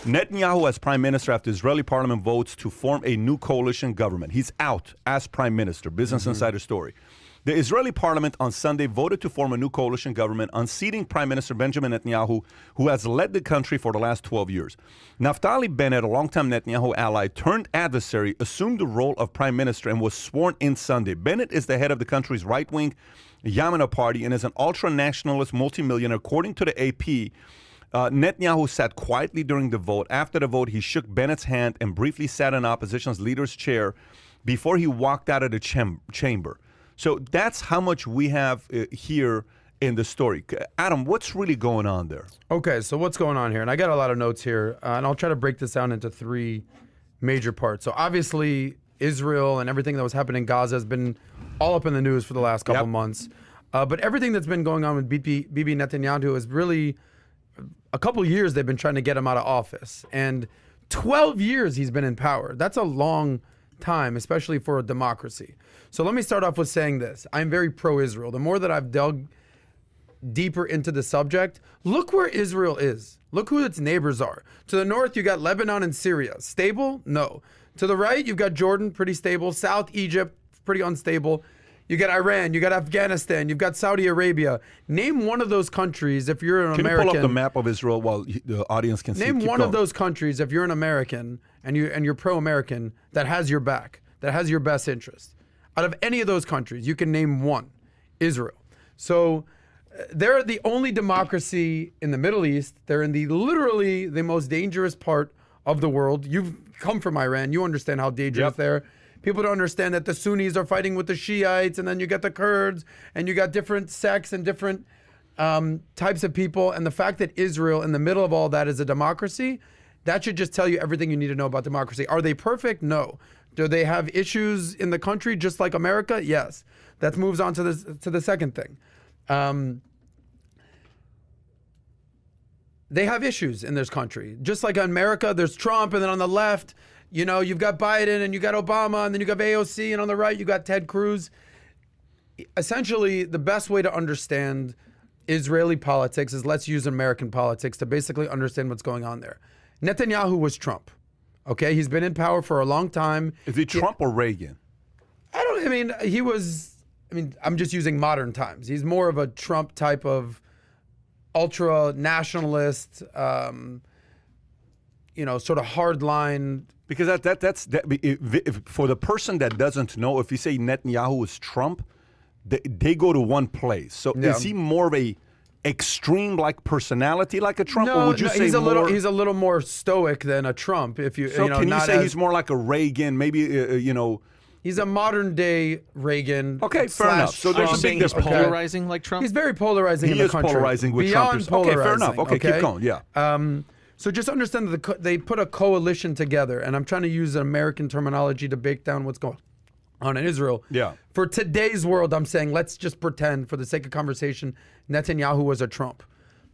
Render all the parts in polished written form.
Netanyahu as prime minister after Israeli parliament votes to form a new coalition government. He's out as prime minister. Business Insider story. The Israeli parliament on Sunday voted to form a new coalition government, unseating Prime Minister Benjamin Netanyahu, who has led the country for the last 12 years. Naftali Bennett, a longtime Netanyahu ally turned adversary, assumed the role of prime minister and was sworn in Sunday. Bennett is the head of the country's right-wing Yamina party and is an ultra-nationalist multimillionaire. According to the AP, Netanyahu sat quietly during the vote. After the vote, he shook Bennett's hand and briefly sat in opposition's leader's chair before he walked out of the chamber. So that's how much we have here in the story. Adam, what's really going on there? Okay, so what's going on here? And I got a lot of notes here, and I'll try to break this down into three major parts. So obviously, Israel and everything that was happening in Gaza has been all up in the news for the last couple months. But everything that's been going on with Bibi Netanyahu is really a couple years they've been trying to get him out of office. And 12 years he's been in power. That's a long time, especially for a democracy. So let me start off with saying this. I'm very pro-Israel. The more that I've dug deeper into the subject, look where Israel is. Look who its neighbors are. To the north, you got Lebanon and Syria. Stable? No. To the right, you've got Jordan, pretty stable. South Egypt, pretty unstable. You got Iran, you got Afghanistan, you've got Saudi Arabia. Name one of those countries if you're an American. Can you pull up the map of Israel while the audience can see? Name one of those countries if you're an American and you're pro-American that has your back, that has your best interest. Out of any of those countries, you can name one, Israel. So they're the only democracy in the Middle East. They're in literally the most dangerous part of the world. You've come from Iran. You understand how dangerous they're. People don't understand that the Sunnis are fighting with the Shiites, and then you got the Kurds, and you got different sects and different types of people. And the fact that Israel, in the middle of all that, is a democracy, that should just tell you everything you need to know about democracy. Are they perfect? No. Do they have issues in the country just like America? Yes. That moves on to the second thing. They have issues in this country. Just like America, there's Trump, and then on the left, you know, you've got Biden and you got Obama, and then you got AOC, and on the right, you got Ted Cruz. Essentially, the best way to understand Israeli politics is let's use American politics to basically understand what's going on there. Netanyahu was Trump. Okay, he's been in power for a long time. Is he Trump or Reagan? I'm just using modern times. He's more of a Trump type of ultra nationalist, sort of hardline. Because that's for the person that doesn't know, if you say Netanyahu is Trump, they go to one place. So is he more of a extreme like personality like a Trump, or would you say he's a little more stoic than a Trump? If you can you say he's more like a Reagan? Maybe he's a modern day Reagan. Okay, fair enough. So there's a big difference. Polarizing like Trump. He's very polarizing. He is polarizing with Trump. Okay, fair enough. Okay, keep going. Yeah. So just understand that they put a coalition together, and I'm trying to use American terminology to break down what's going on in Israel. Yeah. For today's world, I'm saying let's just pretend, for the sake of conversation, Netanyahu was a Trump.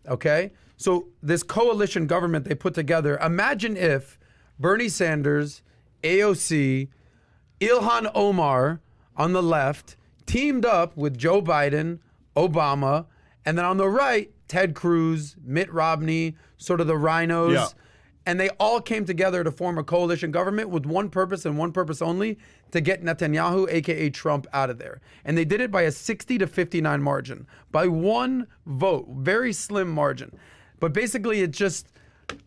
Okay? So this coalition government they put together, imagine if Bernie Sanders, AOC, Ilhan Omar on the left teamed up with Joe Biden, Obama, and then on the right, Ted Cruz, Mitt Romney, sort of the rhinos. Yeah. And they all came together to form a coalition government with one purpose and one purpose only, to get Netanyahu, a.k.a. Trump, out of there. And they did it by a 60-59 margin, by one vote, very slim margin. But basically, this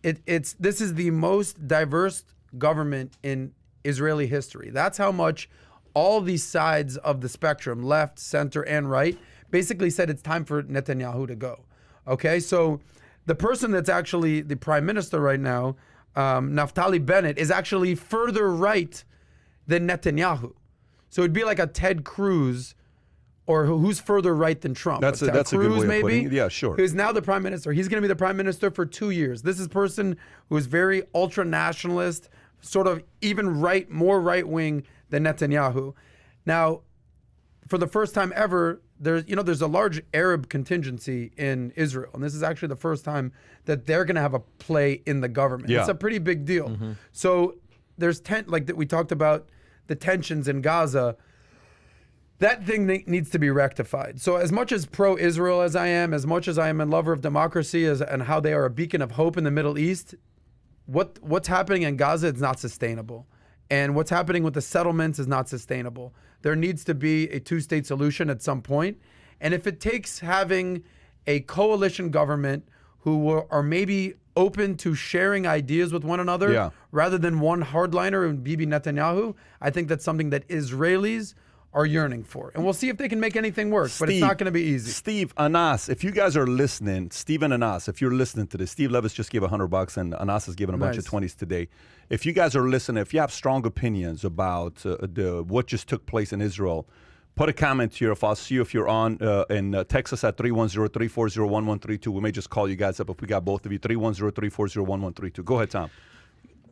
is the most diverse government in Israeli history. That's how much all these sides of the spectrum, left, center, and right, basically said it's time for Netanyahu to go. Okay, so the person that's actually the prime minister right now, Naftali Bennett, is actually further right than Netanyahu. So it'd be like a Ted Cruz, or who's further right than Trump. That's a good way of putting it. Yeah, sure. Who's now the prime minister. He's going to be the prime minister for 2 years. This is a person who is very ultra-nationalist, sort of even more right-wing than Netanyahu. Now, for the first time ever, there's a large Arab contingency in Israel, and this is actually the first time that they're going to have a play in the government. Yeah. It's a pretty big deal. So there's like that we talked about the tensions in Gaza. That thing needs to be rectified. So as much as pro-Israel as I am, as much as I am a lover of democracy and how they are a beacon of hope in the Middle East, what's happening in Gaza is not sustainable. And what's happening with the settlements is not sustainable. There needs to be a two-state solution at some point. And if it takes having a coalition government who are maybe open to sharing ideas with one another rather than one hardliner and Bibi Netanyahu, I think that's something that Israelis are yearning for. And we'll see if they can make anything work, but it's not going to be easy. Steve, Anas, if you guys are listening, Steve and Anas, if you're listening to this, Steve Levis just gave $100 and Anas has given a bunch of 20s today. If you guys are listening, if you have strong opinions about what just took place in Israel, put a comment here. If I'll see you if you're on in Texas at 310-340-1132. We may just call you guys up if we got both of you. 310-340-1132. Go ahead, Tom.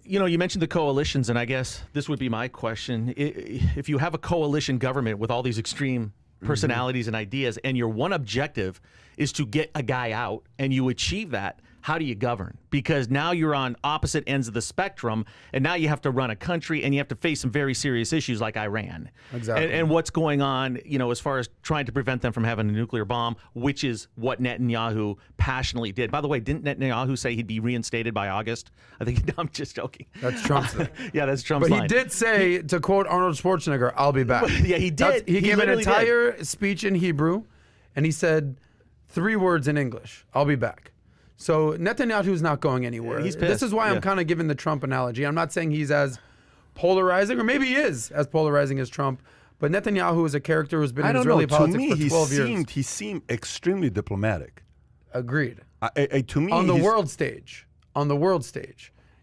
You know, you mentioned the coalitions, and I guess this would be my question. If you have a coalition government with all these extreme personalities and ideas, and your one objective is to get a guy out, and you achieve that, how do you govern? Because now you're on opposite ends of the spectrum, and now you have to run a country, and you have to face some very serious issues like Iran. Exactly. And what's going on, you know, as far as trying to prevent them from having a nuclear bomb, which is what Netanyahu passionately did. By the way, didn't Netanyahu say he'd be reinstated by August? I think, I'm just joking. That's Trump's Yeah, that's Trump's But line. he did say, to quote Arnold Schwarzenegger, "I'll be back." Yeah, he did. He gave an literally entire speech in Hebrew, and he said 3 words in English: "I'll be back." So Netanyahu's not going anywhere. He's This pissed. is why I'm kind of giving the Trump analogy. I'm not saying he's as polarizing, or maybe he is as polarizing as Trump, but Netanyahu is a character who's been in Israeli politics for 12 years. He seemed extremely diplomatic. Agreed. To me, On the world stage.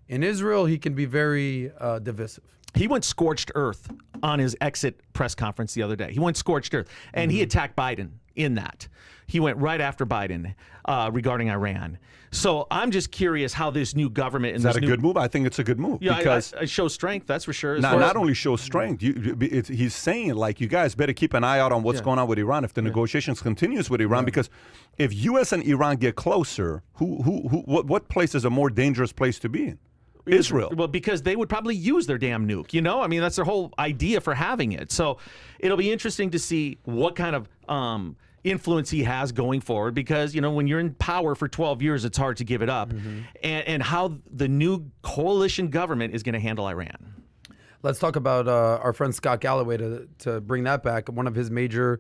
In Israel, he can be very divisive. He went scorched earth on his exit press conference the other day. He went scorched earth, and he attacked Biden in that. He went right after Biden regarding Iran. So I'm just curious how this new government... Is that a good move? I think it's a good move. Yeah, because it shows strength, that's for sure. not only shows strength, he's saying, like, you guys better keep an eye out on what's going on with Iran if the negotiations continues with Iran, because if U.S. and Iran get closer, what place is a more dangerous place to be in? Israel. Well, because they would probably use their damn nuke, you know? I mean, that's their whole idea for having it. So it'll be interesting to see what kind of influence he has going forward, because, you know, when you're in power for 12 years, it's hard to give it up. And how the new coalition government is going to handle Iran. Let's talk about our friend Scott Galloway to bring that back. One of his major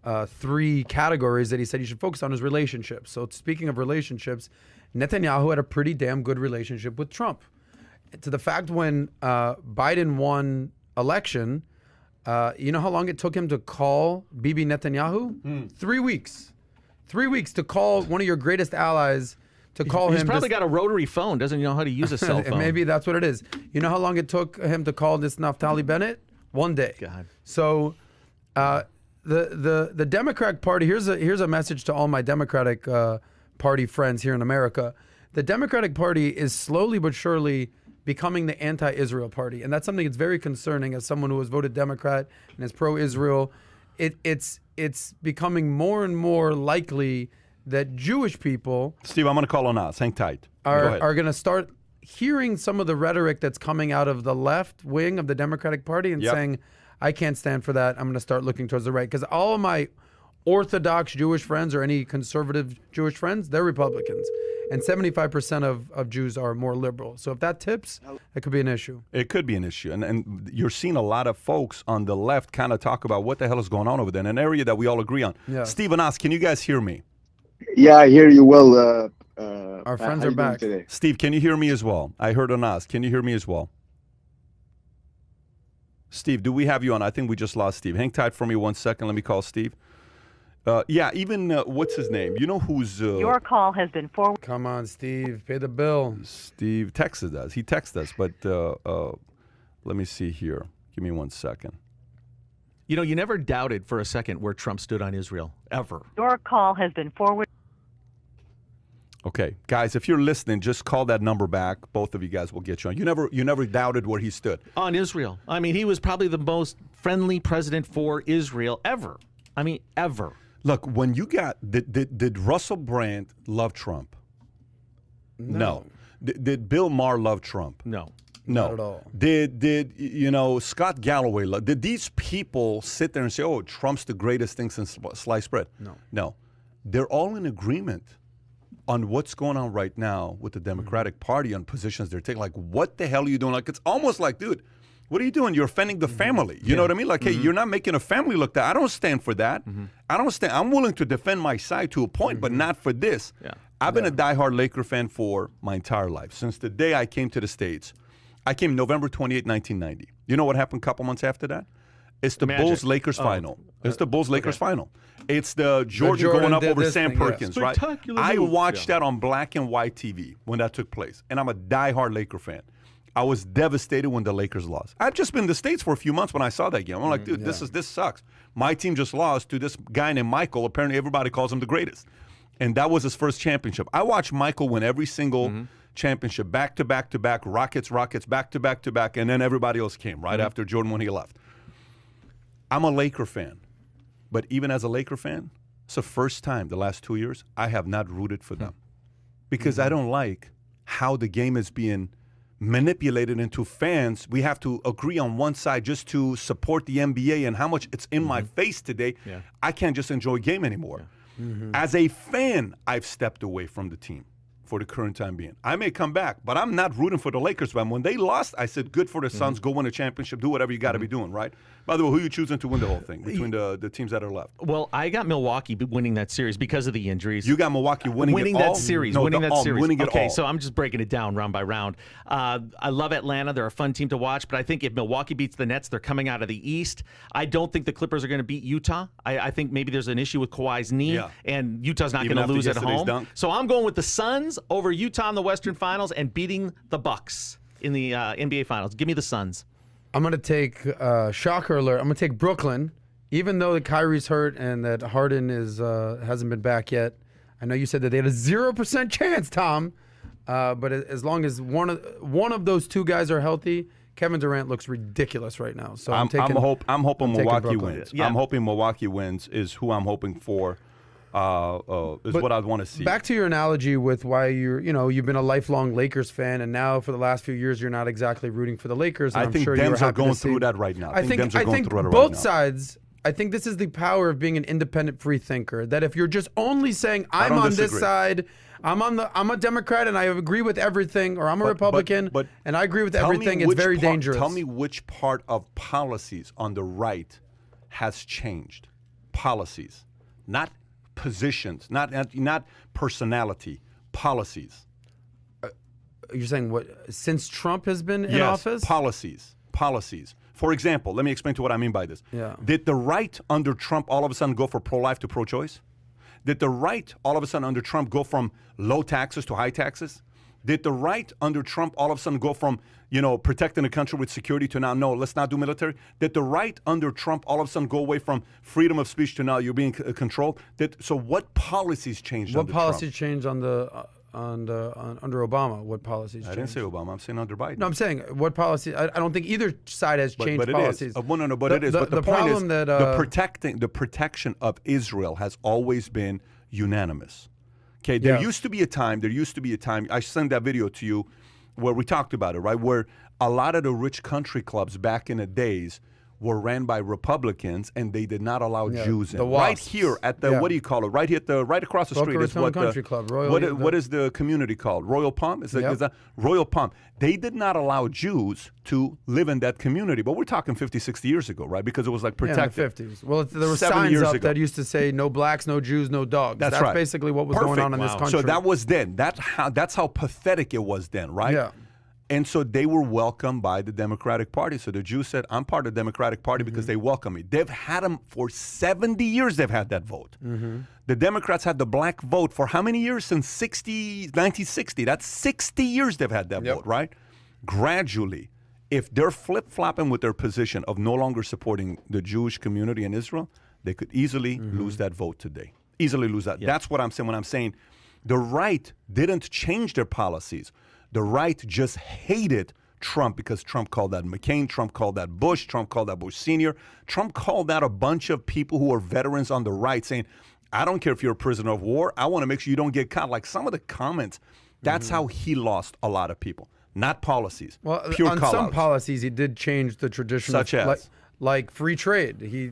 3 categories that he said you should focus on is relationships. So speaking of relationships, Netanyahu had a pretty damn good relationship with Trump. To the fact when Biden won election, you know how long it took him to call Bibi Netanyahu? 3 weeks. 3 weeks to call one of your greatest allies, to call him. He's probably got a rotary phone, doesn't know how to use a cell phone. Maybe that's what it is. You know how long it took him to call this Naftali Bennett? 1 day. God. So the Democratic Party, here's a message to all my Democratic Party friends here in America. The Democratic Party is slowly but surely becoming the anti-Israel party, and that's something that's very concerning as someone who has voted Democrat and is pro-Israel. It's becoming more and more likely that Jewish people, Steve, I'm going to call on us. Hang tight. are going to start hearing some of the rhetoric that's coming out of the left wing of the Democratic Party and saying, I can't stand for that. I'm going to start looking towards the right. Because all of my Orthodox Jewish friends or any conservative Jewish friends, they're Republicans. And 75% of Jews are more liberal. So if that tips, it could be an issue. It could be an issue. And you're seeing a lot of folks on the left kind of talk about what the hell is going on over there in an area that we all agree on. Yeah. Steve and Oz, can you guys hear me? Yeah, I hear you well. Our friends how are you doing back. today? Steve, can you hear me as well? I heard Anas. Can you hear me as well? Steve, do we have you on? I think we just lost Steve. Hang tight for me 1 second. Let me call Steve. What's his name? You know who's... Your call has been forwarded. Come on, Steve. Pay the bill. Steve texted us. He texted us, but let me see here. Give me 1 second. You know, you never doubted for a second where Trump stood on Israel, ever. Your call has been forwarded. Okay, guys, if you're listening, just call that number back. Both of you guys will get you on. You never doubted where he stood. On Israel. I mean, he was probably the most friendly president for Israel ever. I mean, ever. Look, when you got did Russell Brand love Trump? No. Did Bill Maher love Trump? No. No. Not at all. Did Scott Galloway love? Did these people sit there and say, "Oh, Trump's the greatest thing since sliced bread"? No. No. They're all in agreement on what's going on right now with the Democratic Party on positions they're taking. Like, what the hell are you doing? Like, it's almost like, dude, what are you doing? You're offending the family. You know what I mean? Like, hey, you're not making a family look that. I don't stand for that. I don't stand. I'm willing to defend my side to a point, but not for this. Yeah. I've been a diehard Laker fan for my entire life. Since the day I came to the States. I came November 28, 1990. You know what happened a couple months after that? It's the Magic. Bulls-Lakers final. It's the Bulls-Lakers final. It's the Jordan going up over Sam Perkins, right? I watched that on black and white TV when that took place, and I'm a diehard Laker fan. I was devastated when the Lakers lost. I've just been in the States for a few months when I saw that game. I'm like, dude, this sucks. My team just lost to this guy named Michael. Apparently, everybody calls him the greatest. And that was his first championship. I watched Michael win every single championship, back to back to back, Rockets, back to back to back, and then everybody else came right after Jordan when he left. I'm a Laker fan, but even as a Laker fan, it's the first time the last 2 years I have not rooted for them because I don't like how the game is being manipulated into fans. We have to agree on one side just to support the NBA and how much it's in my face today. I can't just enjoy a game anymore. As a fan, I've stepped away from the team for the current time being. I may come back, but I'm not rooting for the Lakers. But when they lost, I said, good for the Suns. Go win a championship. Do whatever you got to be doing, right? By the way, who are you choosing to win the whole thing between the teams that are left? Well, I got Milwaukee winning that series because of the injuries. You got Milwaukee winning it all? That series. No, winning that series. Winning it okay, all. so I'm just breaking it down round by round. I love Atlanta. They're a fun team to watch, but I think if Milwaukee beats the Nets, they're coming out of the East. I don't think the Clippers are going to beat Utah. I think maybe there's an issue with Kawhi's knee, and Utah's not going to lose at home. Dunk. So I'm going with the Suns over Utah in the Western Finals and beating the Bucks in the NBA Finals. Give me the Suns. I'm going to take, shocker alert, I'm going to take Brooklyn, even though that Kyrie's hurt and that Harden hasn't been back yet. I know you said that they had a 0% chance, Tom, but as long as one of those two guys are healthy, Kevin Durant looks ridiculous right now. So I'm hoping Milwaukee Brooklyn. wins. Yeah. I'm hoping Milwaukee wins is who I'm hoping for. Is what I'd want to see. Back to your analogy with why you've been a lifelong Lakers fan, and now for the last few years you're not exactly rooting for the Lakers. I think Dems are going through that right now. I think both sides. I think this is the power of being an independent free thinker. That if you're just only saying I'm on this side, I'm a Democrat and I agree with everything, or I'm a Republican and I agree with everything, it's very dangerous. Tell me which part of policies on the right has changed. Policies, not positions, not personality, policies. You're saying what? Since Trump has been in office? Policies. For example, let me explain to what I mean by this. Yeah. Did the right under Trump all of a sudden go for pro-life to pro-choice? Did the right all of a sudden under Trump go from low taxes to high taxes? Did the right under Trump all of a sudden go from, protecting the country with security to now, no, let's not do military? Did the right under Trump all of a sudden go away from freedom of speech to now you're being controlled? So what policies changed under Trump? What policies changed under Obama? What policies changed? I didn't say Obama. I'm saying under Biden. No, I'm saying what policy. I don't think either side has changed policies. But the point is the protection of Israel has always been unanimous. Okay, there used to be a time, I sent that video to you where we talked about it, right? Where a lot of the rich country clubs back in the days were ran by Republicans and they did not allow Jews in. Right here at the, what do you call it? Right here, right across the street is what Country Club. What is the community called? Royal Palm? Is that Royal Palm? They did not allow Jews to live in that community, but we're talking 50, 60 years ago, right? Because it was like protected. Yeah, in the 50s. Well, there were signs up that used to say no blacks, no Jews, no dogs. That's right. Basically what was going on in this country. So that was then. That's how pathetic it was then, right? Yeah. And so they were welcomed by the Democratic Party. So the Jews said, I'm part of the Democratic Party because they welcome me. They've had them for 70 years, they've had that vote. The Democrats had the black vote for how many years? Since 1960. That's 60 years they've had that vote, right? Gradually, if they're flip-flopping with their position of no longer supporting the Jewish community in Israel, they could easily lose that vote today. Easily lose that. That's what I'm saying when I'm saying the right didn't change their policies. The right just hated Trump because Trump called that McCain, Trump called that Bush, Trump called that Bush Sr. Trump called that a bunch of people who are veterans on the right saying, I don't care if you're a prisoner of war. I want to make sure you don't get caught. Like some of the comments, that's how he lost a lot of people. Not policies. Well, pure on some policies, he did change the traditional. Such as? like free trade. He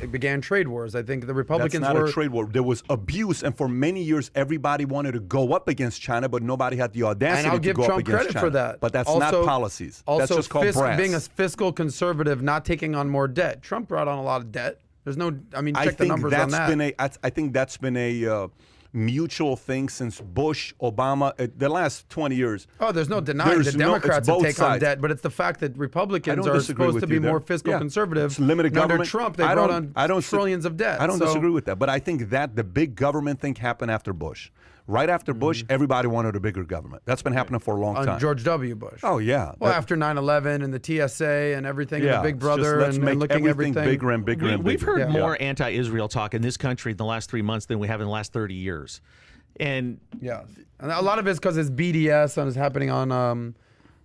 began trade wars. I think the Republicans That's not were a trade war. There was abuse, and for many years, everybody wanted to go up against China, but nobody had the audacity and I'll to give go up Trump against credit China. for that. But that's also, not policies. Also, that's just called brass. being a fiscal conservative, not taking on more debt. Trump brought on a lot of debt. There's no, I mean, check the numbers on that. I think that's been a mutual thing since Bush, Obama, the last 20 years. Oh, there's no denying the Democrats have taken on debt, but it's the fact that Republicans are supposed to be more fiscal conservative. It's limited government. Under Trump, they brought on trillions of debt. I don't disagree with that, but I think that the big government thing happened after Bush. Right after Bush, everybody wanted a bigger government. That's been happening for a long time. George W. Bush. Oh, yeah. Well, after 9/11 and the TSA and everything, and the Big Brother, let's and make looking everything bigger and bigger and bigger. We've heard more anti-Israel talk in this country in the last 3 months than we have in the last 30 years. And yeah, and a lot of it's because it's BDS and it's happening on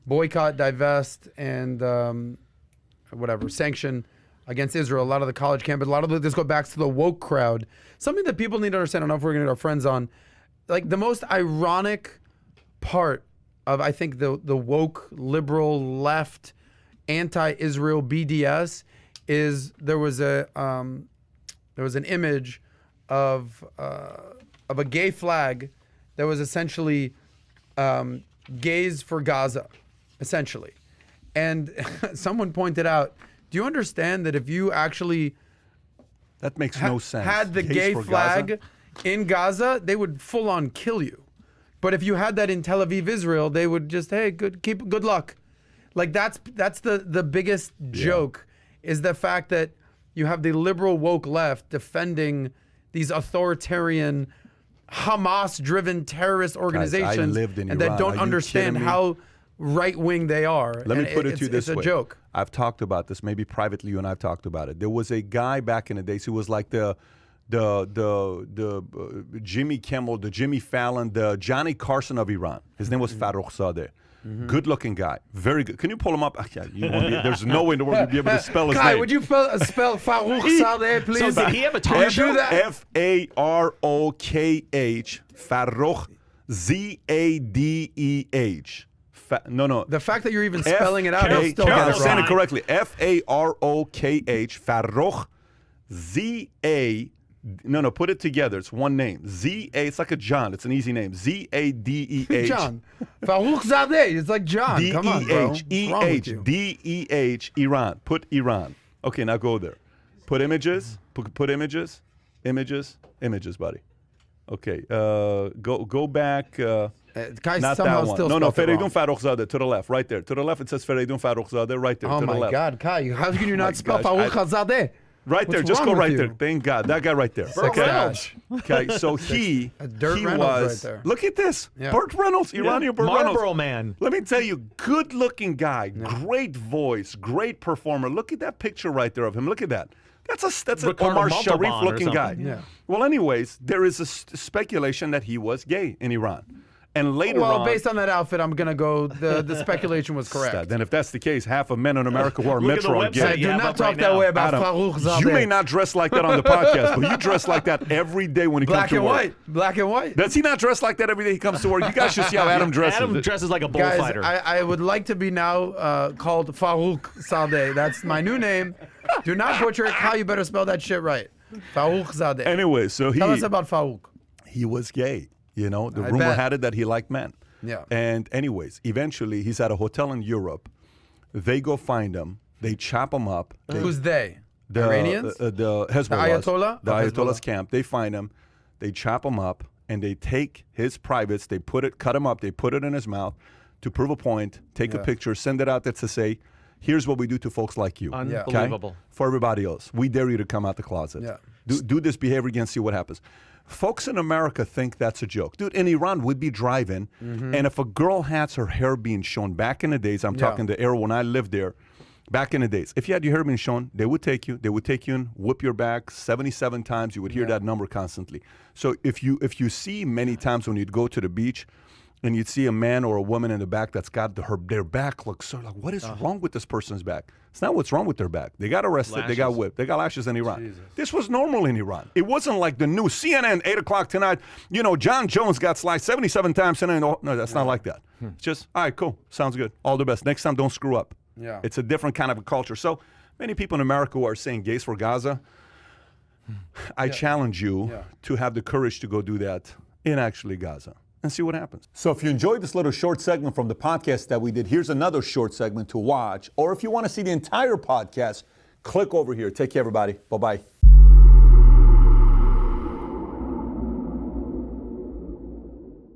boycott, divest, and whatever sanction against Israel. A lot of the college campus, a lot of this goes back to the woke crowd. Something that people need to understand. I don't know if we're going to get our friends on. Like the most ironic part of I think the woke liberal left anti-Israel BDS is there was an image of a gay flag that was essentially gays for Gaza, essentially. And someone pointed out, do you understand that if you actually that makes no sense. Had the gay flag Gaza? In Gaza, they would full on kill you. But if you had that in Tel Aviv, Israel, they would just, hey, good luck. Like that's the biggest joke is the fact that you have the liberal woke left defending these authoritarian Hamas-driven terrorist organizations. Guys, I lived in and Iran. that don't understand how right-wing they are. Let me put it to you this way. It's a joke. I've talked about this, maybe privately you and I've talked about it. There was a guy back in the days who was like the Jimmy Kimmel, the Jimmy Fallon, the Johnny Carson of Iran. His name was Farouk Sadeh. Good-looking guy, very good. Can you pull him up? There's no way in the world you'd be able to spell his name. Would you spell Farouk Sadeh, please? So did he have a talk show? F-A-R-O-K-H, Farouk, Z-A-D-E-H. No. The fact that you're even spelling it out, is still I'm saying it correctly. F-A-R-O-K-H, Farouk, Z-A. No, put it together. It's one name. Z-A. It's like a John. It's an easy name. Z-A-D-E-H. John. Farouk Zadeh. It's like John. Come on, bro. D-E-H. D-E-H. Iran. Put Iran. Okay, now go there. Put images. Put images. Images, buddy. Okay. Go back. Guys not somehow that one. Still No, Fereidun Farouk Zadeh. To the left. Right there. To the left, it says Fereidun Farouk Zadeh. Right there. Oh, to the left. my God, Kai. How can you not spell Farouk Zadeh? Right there, just go right there. Thank God, that guy right there. Okay, so he Reynolds was. right there. Look at this, Burt Reynolds, Iranian Burt Reynolds, Marlboro Man. Let me tell you, good-looking guy, great voice, great performer. Look at that picture right there of him. Look at that. That's an Omar Sharif-looking guy. Yeah. Well, anyways, there is a speculation that he was gay in Iran. And later on, based on that outfit, I'm gonna go. The speculation was correct. Then, if that's the case, half of men in America who are Metro are gay. Do not talk that way about Farouk Zadeh. You may not dress like that on the podcast, but you dress like that every day when he comes to work. Black and white. Does he not dress like that every day he comes to work? You guys should see how Adam dresses. Adam dresses like a bullfighter. Guys, I would like to be now called Farouk Zadeh. That's my new name. Do not butcher it. How you better spell that shit right. Farouk Zadeh. Anyway, so tell us about Farouk. He was gay. The rumor had it that he liked men. Yeah. And anyways, eventually he's at a hotel in Europe. They go find him. They chop him up. Who's they? The Iranians? The Hezbollah. Ayatollah? The Ayatollah's camp. They find him. They chop him up, and they take his privates. They cut him up. They put it in his mouth to prove a point. Take a picture. Send it out there to say, here's what we do to folks like you. Unbelievable. Okay? For everybody else, we dare you to come out the closet. Yeah. Do this behavior again. See what happens. Folks in America think that's a joke. Dude, in Iran, we'd be driving, and if a girl has her hair being shown, back in the days, I'm talking the era when I lived there, back in the days, if you had your hair being shown, they would take you in, whip your back 77 times. You would hear that number constantly. So if you see many times when you'd go to the beach, and you'd see a man or a woman in the back that's got their back looks so like, what is wrong with this person's back? It's not what's wrong with their back. They got arrested. Lashes. They got whipped. They got lashes in Iran. Jesus. This was normal in Iran. It wasn't like the new CNN 8 o'clock tonight. John Jones got sliced 77 times. No, that's not like that. It's just, all right, cool. Sounds good. All the best. Next time, don't screw up. Yeah. It's a different kind of a culture. So many people in America who are saying gays for Gaza, I challenge you to have the courage to go do that in actually Gaza and see what happens. So if you enjoyed this little short segment from the podcast that we did, here's another short segment to watch. Or if you want to see the entire podcast, click over here. Take care, everybody. Bye-bye.